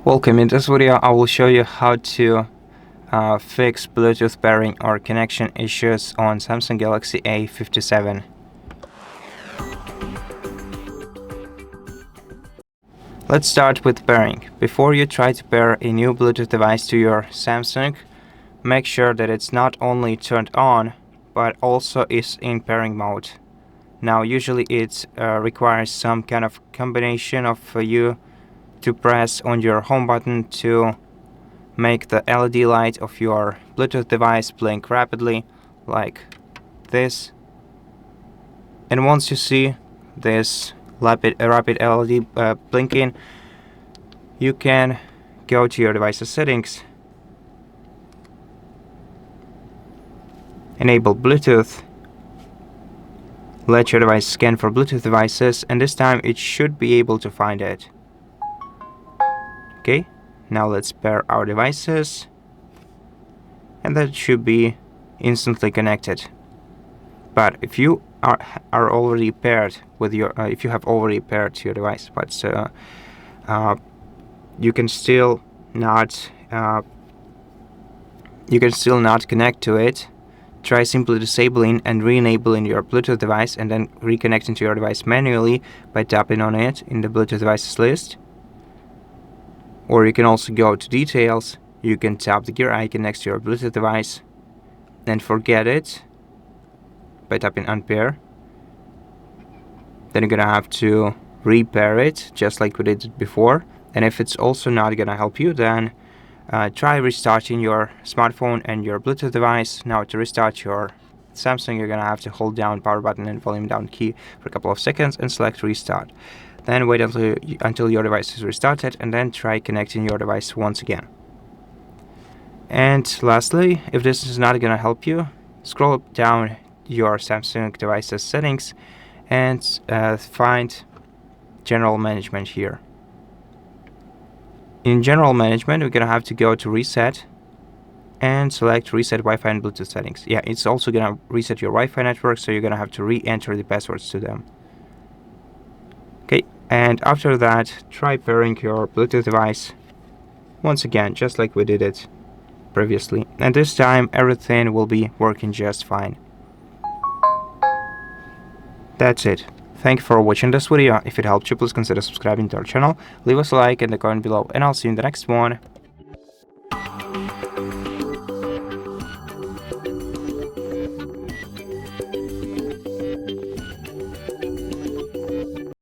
Welcome. In this video I will show you how to fix Bluetooth pairing or connection issues on Samsung Galaxy A57. Let's start with pairing. Before you try to pair a new Bluetooth device to your Samsung, make sure that it's not only turned on but also is in pairing mode. Now usually it requires some kind of combination of you to press on your home button to make the LED light of your Bluetooth device blink rapidly, like this. And once you see this rapid LED blinking, you can go to your device's settings, enable Bluetooth, let your device scan for Bluetooth devices, and this time it should be able to find it. Okay, now let's pair our devices, and that should be instantly connected. But if you are already paired with your if you have already paired your device, but you can still not connect to it, try simply disabling and re-enabling your Bluetooth device and then reconnecting to your device manually by tapping on it in the Bluetooth devices list. Or you can also go to details, you can tap the gear icon next to your Bluetooth device and forget it by tapping unpair. Then you're gonna have to repair it just like we did before. And if it's also not gonna help you, then try restarting your smartphone and your Bluetooth device. Now to restart your Samsung, you're gonna have to hold down power button and volume down key for a couple of seconds and select restart. Then wait until your device is restarted and then try connecting your device once again. And lastly, if this is not gonna help you, scroll down your Samsung device's settings and find General Management here. In General Management, we're gonna have to go to Reset and select Reset Wi-Fi and Bluetooth settings. Yeah, it's also gonna reset your Wi-Fi network, so you're gonna have to re-enter the passwords to them. Okay, and after that, try pairing your Bluetooth device once again, just like we did it previously. And this time, everything will be working just fine. That's it. Thank you for watching this video. If it helped you, please consider subscribing to our channel, leave us a like and a comment below, and I'll see you in the next one.